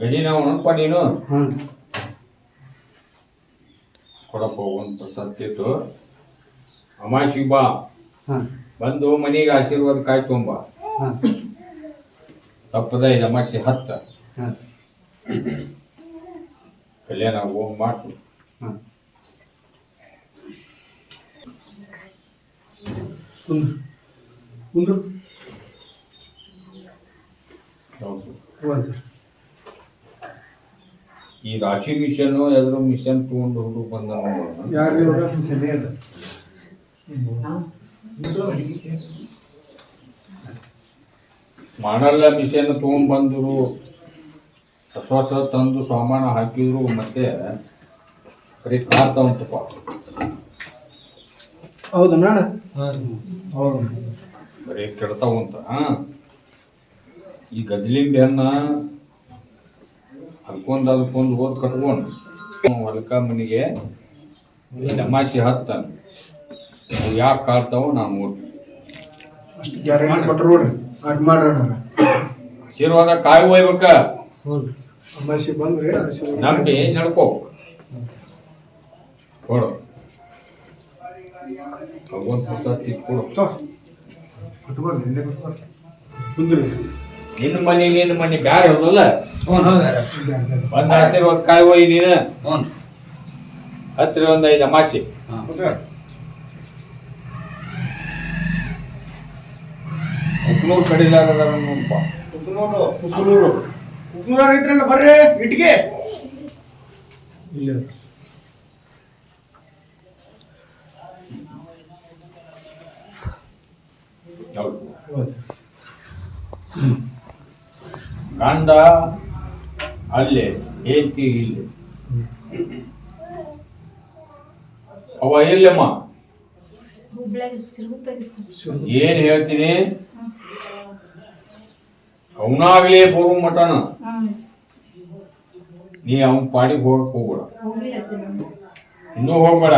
ಗಡಿ ನಾವು ಉಣಪ್ಪ. ನೀನು ಕೊಡಪ್ಪ ಒಂದು ಸತ್ತಿತ್ತು. ಅಮಾಶಿಗೆ ಬಾ, ಬಂದು ಮನೆಗೆ ಆಶೀರ್ವಾದ ಕಾಯಿ ತೊಂಬ. ತಪ್ಪದ ಇದು ಅಮಾಶಿ ಹತ್ತ ಕಲ್ಯಾಣ ಹೋಗಿ ಮಾತು. ಈ ರಾಶಿ ಮಿಷನ್ ಎದ್ರ ಮಿಷನ್ ತಗೊಂಡು ಹುಡುಗ ಬಂದ ಮಾಡಲ್ಲ. ಮಿಷನ್ ತಗೊಂಡ್ ಬಂದ್ರು, ಹೊಸ ತಂದು ಸಾಮಾನು ಹಾಕಿದ್ರು, ಮತ್ತೆ ಬರೀ ಕಾರ್ತವಂತಪ್ಪ. ಹೌದು ಅಣ್ಣ ಹೌದು ಬರೀ ಕೆಡ್ತಾವಂತ ಈ ಗಜಲಿಂಬೆ ಹಣ್ಣ ಅದಕ್ಕೊಂದು ಓದ್ ಕಟ್ಕೊಂಡು ಹೊಲಕ ಮನೆಗೆ ದಮಾಸಿ ಹತ್ತಾನ ಅವು ಯಾಕೆ ಕಾಡ್ತಾವ ನಾವು ನೋಡ್ತೀವಿ. ಅಷ್ಟು ಗ್ಯಾರಂಟಿ ಕೊಟ್ಟರು ನೋಡ್ರಿ ಅಡ್ ಮಾಡೋಣ ಆಶೀರ್ವಾದ ಕಾಯಿ ಒಯ್ಬೇಕ ಅಮಾಸಿ ಬಂದ್ರಿ ನಂಬಿ ನಡ್ಕೋ ಕೊಡು ಭಗವಂತ ಪ್ರಸಾದ್ ಕೊಡು ಕುಂದ್ರಿ ನಿನ್ನ ಮನೆ ಬ್ಯಾರೆ ಹೋದಲ್ಲ ಒಂದ್ ಆಶೀರ್ವಾದ ಕಾಯಿ ಒಯ್ಯಿ ನೀನು ಹತ್ತಿರ ಒಂದ್ 5 ಅಮಾಸಿ ಉಪ್ನೂರು ಕಡಿಲಾರದ ನೋಡಪ್ಪ ಉಪ್ನೂರ ಐತ್ರಲ್ಲ ಬರ್ರಿ ಇಟ್ಗೆ ಇಲ್ಲ ಗಂಡ ಅಲ್ಲೇ ಏತಿ ಇಲ್ಲಿ ಅವ ಇಲ್ಲಮ್ಮ ಏನ್ ಹೇಳ್ತೀನಿ ಅವನಾಗ್ಲೇ ಬರುವ ಮಟನ ನೀ ಅವನ್ ಪಾಡಿಗೆ ಹೋಗಕ್ ಹೋಗ್ಬೇಡ ಇನ್ನೂ ಹೋಗ್ಬೇಡ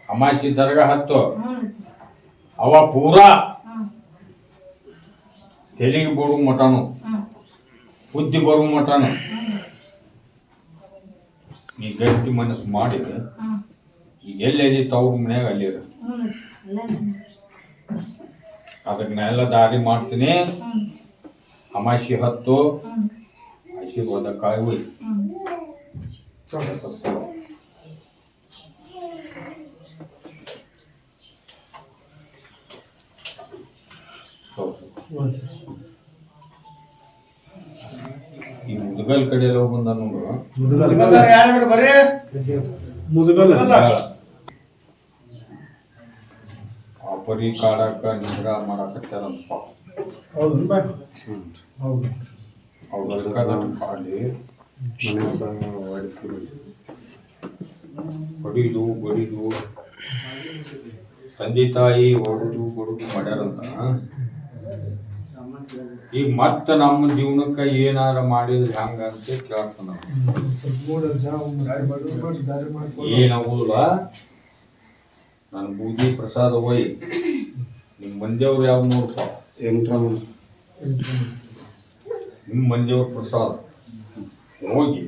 ಅಮಾಸಿ ದರ್ಗ ಹತ್ತು ಅವ ಪೂರಾ ತೆಲಿಗೆ ಬರುವ ಮಟನು ಬುದ್ಧಿ ಬರುವ ಮಟನು ನೀ ಗಟ್ಟಿ ಮನಸ್ಸು ಮಾಡಿದ್ರೆ ಈಗ ಎಲ್ಲೆಲ್ಲಿ ತವ್ರ ಮನ್ಯಾಗ ಅಲ್ಲಿರ ಅದನ್ನೆಲ್ಲ ದಾರಿ ಮಾಡ್ತೀನಿ ಅಮಾಸಿ ಹತ್ತು ಆಶೀರ್ವಾದ ಕಾಯಿ ಹೋಯ್ತು ಈ ಮುದುಗಲ್ ಕಡೆ ಎಲ್ಲ ಬಂದ ಮುದುಗಲ್ ಆಪರಿ ಕಾಡಾಕ ನಿಗ್ರ ಮಾಡಕತ್ತಾರಂತ ಹೌದು ಹೌದು ಅವ್ರ ಕಾಡಿ ಹೊಡಿದು ಬಡಿದು ತಂದೆ ತಾಯಿ ಹೊಡೆದು ಬಡುದು ಮಾಡ್ಯಾರಂತ ಈಗ ಮತ್ತ ನಮ್ಮ ಜೀವನಕ್ಕೆ ಏನಾರ ಮಾಡಿದ್ರೆ ಹಂಗ ಅಂತ ಕೇಳ್ತಾನ ಏನಾಗುದಿಲ್ಲ ನನ್ನ ಬೂದಿ ಪ್ರಸಾದ ಹೋಯ್ ನಿಮ್ ಮಂದಿಯವ್ರು ಯಾವ ನೋಡ್ಪ ನಿಮ್ ಮಂದಿಯವ್ರ ಪ್ರಸಾದ ಹೋಗಿ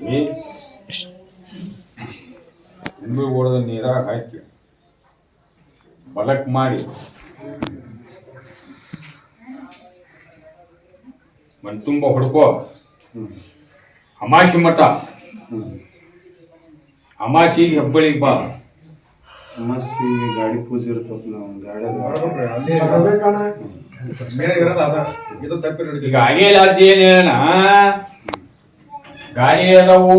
ನಿಂಬೆ ಹೊಡೆದ ನೀರಾಗ ಹಾಕಿ ಬಲಕ್ ಮಾಡಿ ಮನ್ ತುಂಬ ಹೊಡ್ಕೋ ಅಮಾಸಿ ಮಠ ಅಮಾಸಿಗೆ ಹೆಬ್ಬಳಿಗೆ ಬಾ ಅಮಾಸಿಗೆ ಗಾಡಿ ಪೂಜೆ ಇರ್ತದ ನಾವು ಗಾಡಿ ಅಜ್ಜಿ ಏನೇನ ಗಾಡಿ ಅದಾವು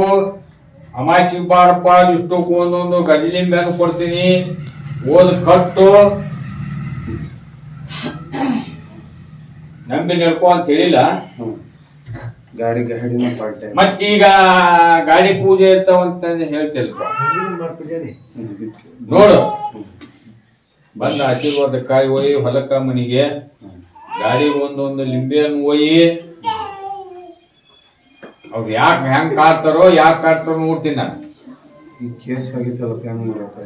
ಅಮಾಸಿಗೆ ಬಾರಪ್ಪ ಇಷ್ಟಕ್ಕೆ ಒಂದೊಂದು ಗಜಲಿಂಬೆ ಹಣ್ಣು ಕೊಡ್ತೀನಿ ಓದ್ ಕಟ್ಟು ನಂಬಿ ನಡ್ಕೊ ಅಂತ ಹೇಳಿಲ್ಲ ಗಾಡಿನ ಪಾರ್ಟಿ ಮತ್ತೀಗ ಗಾಡಿ ಪೂಜೆ ಇರ್ತಾವಂತ ಹೇಳ್ತಿಲ್ಪ ನೋಡು ಬಂದ ಆಶೀರ್ವಾದ ಕಾಯಿ ಒಯ್ಯಿ ಹೊಲಕ ಮನಿಗೆ ಗಾಡಿ ಒಂದೊಂದು ಲಿಂಬೆ ಹಣ್ಣು ಒಯ್ಯಿ ಅವ್ರು ಯಾಕೆ ಹೆಂಗ್ ಕಾಡ್ತಾರೋ ನೋಡ್ತೀನಿ ನಾನು ಈ ಕೇಸ್ ಆಗಿತ್ತಲ್ಲ ಹೆಂಗ್ ಮಾಡಕ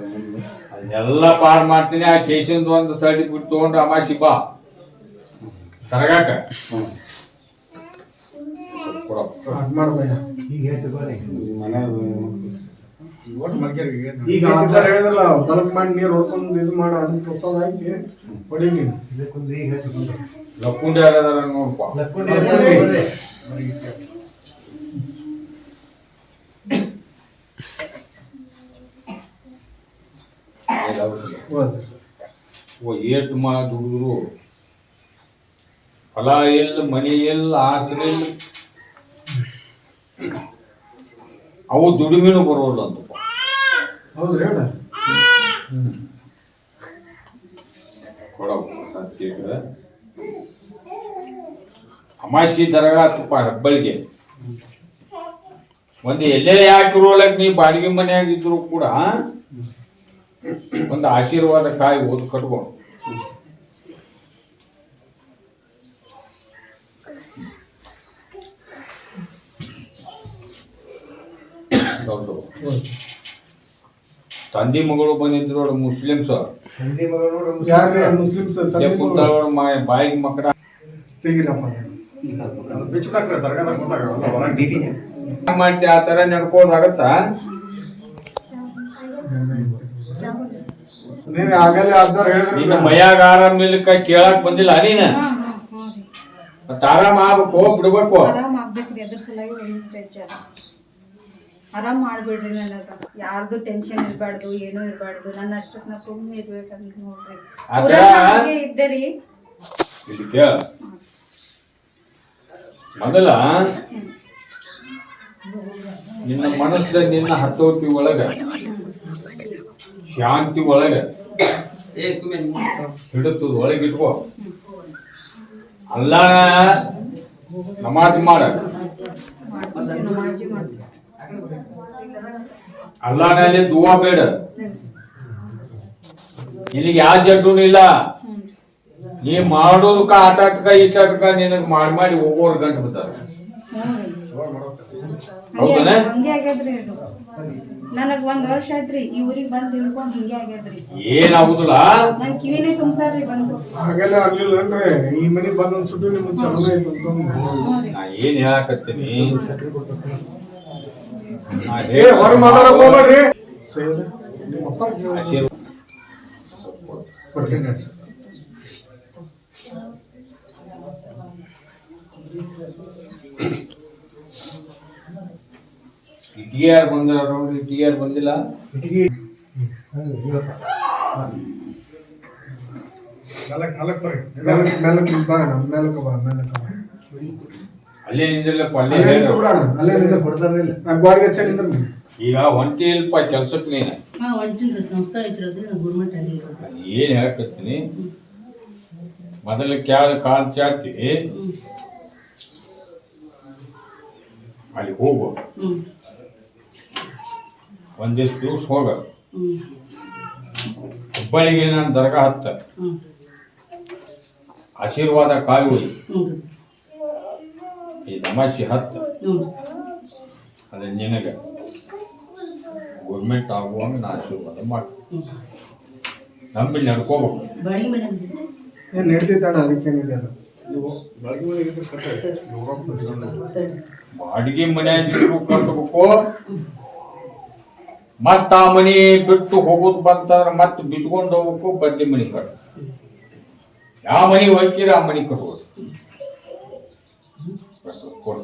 ಅದೆಲ್ಲ ಪಾರ್ ಮಾಡ್ತೀನಿ ಆ ಕೇಸಿಂದ ಒಂದು ಸರ್ಟಿಫಿಕೇಟ್ ತಗೊಂಡು ಅಮಾಸಿ ಬಾ ತರಗಾಕ ಈಗ ಆಚಾರ ಹೇಳಿದ್ರಲ್ಲ ಬಲ್ಕ್ ಮಾಡಿ ನೀರ್ ಹೊಡ್ಕೊಂಡು ಇದು ಮಾಡ ಅದನ್ನ ಪ್ರಸಾದ ಹಾಕಿ ಹೊಡಿ ನೀನು ಲಕ್ಕುಂಡಿ ಯಾರದಾರ ನೋಡ್ಪ ಎಷ್ಟು ದುಡಿದ್ರು ಹೊಲ ಎಲ್ಲ ಮನಿ ಎಲ್ಲ ಆಸರೆ ಇಲ್ಲ ಅವು ದುಡಿಮೆನೂ ಬರೋಲ್ಲ ಅಂತ ಹೌದ್ರಿ ಅಣ್ಣ ಅಮಾಸಿ ದರಗ ತುಪ್ಪ ಹೆಬ್ಬಳಿಗೆ ಒಂದು ಎಲ್ಲೇ ಯಾಕಿರೋಲಕ್ ನೀ ಬಾಡಿಗೆ ಮನೆಯಾಗಿದ್ರು ಕೂಡ ಒಂದು ಆಶೀರ್ವಾದ ಕಾಯಿ ಓದ್ ಕಟ್ಕೊ. ತಂದಿ ಮಗಳು ಬಂದಿದ್ರು ನೋಡು ಮುಸ್ಲಿಮ್ಸ್, ಹಿಂದಿ ಮಗಳು ನೋಡು ಯಾರು ಮುಸ್ಲಿಮ್ಸ್ ಬಾಯಿಗೆ ಮಕ್ಕಳ ತೆಗಿರಪ್ಪ ಮಾಡ್ತಿ ಆ ತರ ನಡ್ಕೋದಾಗತ್ತ. ನೀನ್ ಆಗಲೇ ಅಜ್ಜಾರ್ ನಿನ್ನ ಹೇಳಿದ್ರಲ್ಲ ಮೈಯಾಗ ಆರಾಮ ಇಲ್ಲಕ ಕೇಳಕ್ ಬಂದಿಲ್ಲ ನೀನ, ಮತ್ತ ಆರಾಮ ಆಗ್ಬೇಕು ಬಿಡ್ಬೇಕು. ಆರಾಮ್ ಆಗ್ಬೇಕ್ರಿ, ಅದ್ರ ಸಲುವಾಗಿ ಬಂದಿದ್ರಿ ಅಜ್ಜಾರ. ಆರಾಮ್ ಮಾಡ್ಬಿಡ್ರಿ, ನನಗ ಯಾರ್ದು ಟೆನ್ಷನ್ ಇರ್ಬಾರ್ದು, ಏನೂ ಇರ್ಬಾರ್ದು, ನನ್ನ ಅಷ್ಟಕ್ಕೆ ನಾ ಸುಮ್ಮನೆ ಇರ್ಬೇಕಂತ ನೋಡ್ರಿ. ಆತರ ಹಾಗೆ ಇದ್ದರಿ. ಇಲ್ಲಿ ಕೇಳ, ಮೊದಲ ನಿನ್ನ ಮನಸ್ಸ ನಿನ್ನ ಹತೋಟಿ ಒಳಗ ಶಾಂತಿ ಒಳಗ ಹಿಡಿತದ ಒಳಗೆ ಇಟ್ಕೋ. ಅಲ್ಲಾನ ನಮಾಜ್ ಮಾಡ, ಅಲ್ಲಾನಲ್ಲಿ ದುವಾ ಬೇಡ. ನಿನಗೆ ಯಾವ ಜಡ್ಡುನು ಇಲ್ಲ, ನೀ ಮಾಡೋದಕ್ಕ ಆಟಾಟಕ ಈಟಾಟಕ ನಿನಗ್ ಮಾಡಿ ಹೋಗೋರ್ ಗಂಟು ಬಿಡ್ತಾರ. ಹೌದನ? ಹಂಗೆ ಆಗ್ಯದ್ರಿ ಇದು. ನನಗ್ 1 ವರ್ಷ ಆಯ್ತ್ರಿ ಈ ಊರಿಗೆ ಬಂದ್ ತಿಳ್ಕೊಂಡ್ ಹಿಂಗೆ ಆಗ್ಯದ್ರಿ. ಏನಾಗುದಿಲ್ಲ, ನನ್ ಕಿವಿನೇ ತುಂಬ್ತಾರ್ರಿ ಬಂದು. ಹಾಗೆಲ್ಲ ಆಗ್ಲಿಲ್ಲ ಅಂದ್ರೆ ಈ ಮನೆಗ್ ಬಂದ್ ಅನ್ಸುಟ್ಟು ನಿಮ್ಗೆ ಚಲೋನೇ ಐತೆ ಅಂತಂದು ನಾ ಏನ್ ಹೇಳಕತ್ತೀನಿ, ಏ ಹೊರ ಮಾತಾಡಕ್ ಹೋಗ್ಬೇಡ್ರಿ. ನಿಮ್ಮಪ್ಪ ಆಶೀರ್ವಾದ ಕೊಡ್ತೀನಿ ಅಜ್ಜ. ಇಟ್ಟಿಗೆ ಯಾರು ಬಂದಾರ ನೋಡ್ರಿ, ಇಟ್ಟಿಗೆ ಯಾರು ಬಂದಿಲ್ಲ. ಮೇಲಕ್ಕೆ ಬಾ ಅಣ್ಣ, ಮೇಲಕ್ಕೆ ಬಾ. ಅಲ್ಲೇ ನಿಂದಿರ್ಲಪ್ಪ, ಅಲ್ಲೇ ಅಲ್ಲೇ ಹೇಳು. ನಿಂತು ಬಿಡೋಣ, ಅಲ್ಲೇ ನಿಂತು ಕೊಡ್ತಾರ ಇಲ್ಲ ಗೋಡಿಗೆ ಹಚ್ಚ ನಿಂದ್ರು. ಈಗ ಹೊಂಟಿ ಇಲ್ಪ ಕೆಲ್ಸಕ್ಕೆ ನೀನು, ಒಂಟಿನ್ರಿ ಸಂಸ್ಥೆ ಐತ್ರಿ, ಗೌರ್ಮೆಂಟ್ ಆಗಿಲ್ಲ. ಏನ್ ಹೇಳಕತ್ತೀನಿ, ಮೊದಲ ಕಾಲ್ ಚಾಚಿ ಅಲ್ಲಿ ಹೋಗು, ಒಂದಿಷ್ಟು ದಿವ್ಸ ಹೋಗ. ಹುಬ್ಬಳ್ಳಿಗೆ ನಾನು ದರ್ಗಾ ಹತ್ತ ಆಶೀರ್ವಾದ ಕಾಯಿ ಹೋಗಿ ಈ ತಮಾಷೆ ಹತ್ತ, ಅದ ನಿನಗ ಗೌರ್ಮೆಂಟ್ ಆಗುವಂಗ ನಾ ಆಶೀರ್ವಾದ ಮಾಡ್ತೀನಿ. ನಂಬಿ ನಡ್ಕೋಬೇಕು. ಬಾಡಿಗೆ ಮನೆ ಏನ್ ನಡ್ತೈತಣ್ಣ, ಅದಕ್ಕೇನಿದೆ ಅಲ್ಲ. ಬಾಡಿಗೆ ಮನ್ಯಾಗ ಕಟ್ಟಬೇಕು, ಮತ್ತ ಆ ಮನಿ ಬಿಟ್ಟು ಹೋಗೋದು ಬಂತಂದ್ರ ಮತ್ತೆ ಬಿಚ್ಕೊಂಡು ಹೋಗ್ಬೇಕು. ಬಡ್ಡಿ ಮನಿ ಕಟ್ಟ, ಯಾವ ಮನಿ ಹೋಗ್ತೀರ ಆ ಮನಿ ಕಟ್ಬೋದು. ಕೊಡು.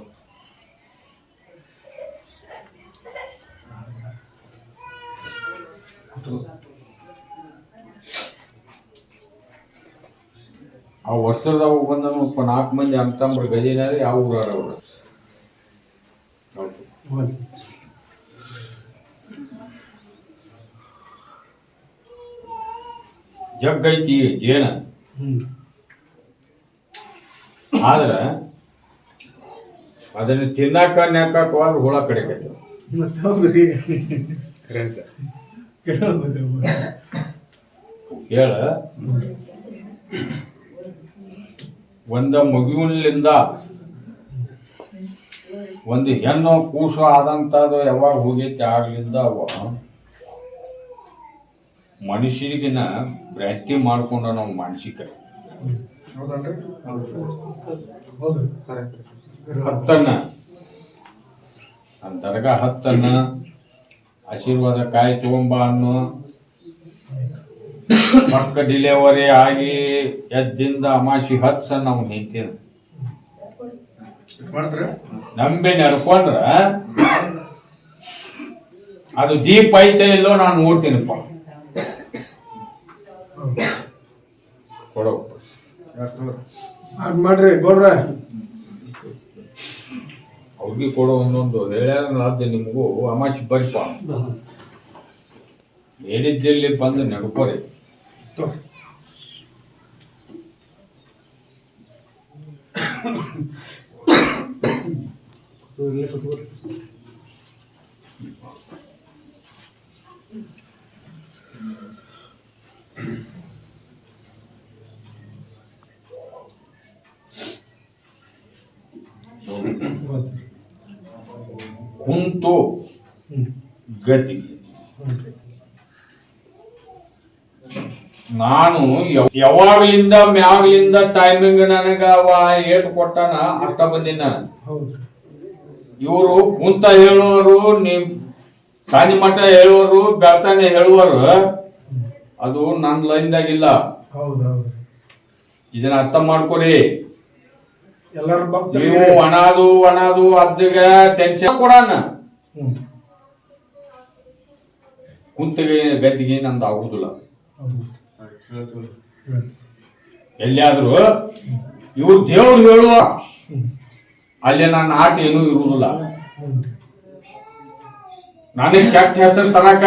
ಆ ವರ್ಷದಾಗ ಬಂದ 4 ಮಂದಿ ಅಂತಂಬ್ರ ಗದಿನಾರಿ ಯಾವ ಊರಾರ ಅವ್ರು. ಜಗ್ ಐತಿ ಜೇನ, ಆದ್ರ ಅದನ್ನ ತಿನ್ನಾಕ ನೆಕ್ಕಾಕವಾಗ ಹುಳ ಕಡೆಕೈತಿ. ಹೇಳ, ಒಂದ ಮಗುವಿನಿಂದ ಒಂದು ಹೆಣ್ಣು ಕೂಸು ಆದಂತದು ಯಾವಾಗ ಹೋಗೈತಿ ಆಗ್ಲಿಂದ ಅವ ಮನುಷ್ಯರಿಗಿನ ಭ್ರಾಂತಿ ಮಾಡ್ಕೊಂಡ ನಾವು ಮಾನಸಿಕ ಹತ್ತನ್ನ ದರ್ಗಾ ಹತ್ತನ್ನ ಆಶೀರ್ವಾದ ಕಾಯಿ ತಗೊಂಬ ಅನ್ನೋ ಮಕ್ಕ ಡಿಲೆವರಿ ಆಗಿ ಎದ್ದಿಂದ ಅಮಾಶಿ ಹತ್ಸ ನಾವು ನಿಂತೀನಿ ನಂಬಿ ನಡ್ಕೊಂಡ್ರ ಅದು ದೀಪ ಐತೆ ಇಲ್ಲೋ ನಾನು ನೋಡ್ತೀನಪ್ಪ. ಕೊಡೋ ಮಾಡ್ರಿ ಗೌಡ್ರ, ಅವ್ರಿಗೆ ಕೊಡೋ ಒಂದೊಂದು ಹೇಳ್ಯಾರ ನಿಮಗೂ ಅಮಾಶಿ ಬರಿಪ ಹೇಳಿದ್ದಲ್ಲಿ ಬಂದು ನಡ್ಕೋರಿ. ಕುಂತು ಹ್ಮ್ ಗದ್ದಿಗೆ ಹ್ಮ್ ನಾನು ಯಾವಾಗ್ಲಿಂದ ಮ್ಯಾಗ್ಲಿಂದ ಟೈಮಿಂಗ್ ನನಗ ಅವ ಏಟ್ ಕೊಟ್ಟಾನ ಅಷ್ಟ ಬಂದಿನ ನಾನು. ಹೌದ್ರಿ ಇವರು ಕುಂತ ಹೇಳುವರು ನಿಮ್ ಸಾನಿ ಮಠ ಹೇಳುವರು ಬೆಳ್ತಾನೆ ಹೇಳುವರು ಅದು ನನ್ನ ಲೈನ್ದಾಗಿಲ್ಲ. ಹೌದು ಹೌದ್ರಿ ಇದನ್ನ ಅರ್ಥ ಮಾಡ್ಕೊರಿ. ಎಲ್ಲಾರು ಭಕ್ತರು ನೀವು ಅನಾದು ಅಜ್ಜಗ ಟೆನ್ಷನ್ ಕೊಡಾನ ಹ್ಮ್ ಕುಂತಿಗೆ ಗದ್ದಿಗೆ ನಂದು ಆಗುದಿಲ್ಲ. ಹೌದು ಎಲ್ಲಿಯಾದ್ರು ಇವ್ರು ದೇವ್ರು ಹೇಳುವ ಹ್ಮ್ ಅಲ್ಲಿ ನನ್ನ ಆಟ ಏನೂ ಇರುವುದಿಲ್ಲ. ಹ್ಮ್ ನನಗೆ ಕೆಟ್ಟ ಹೆಸರು ತರಕ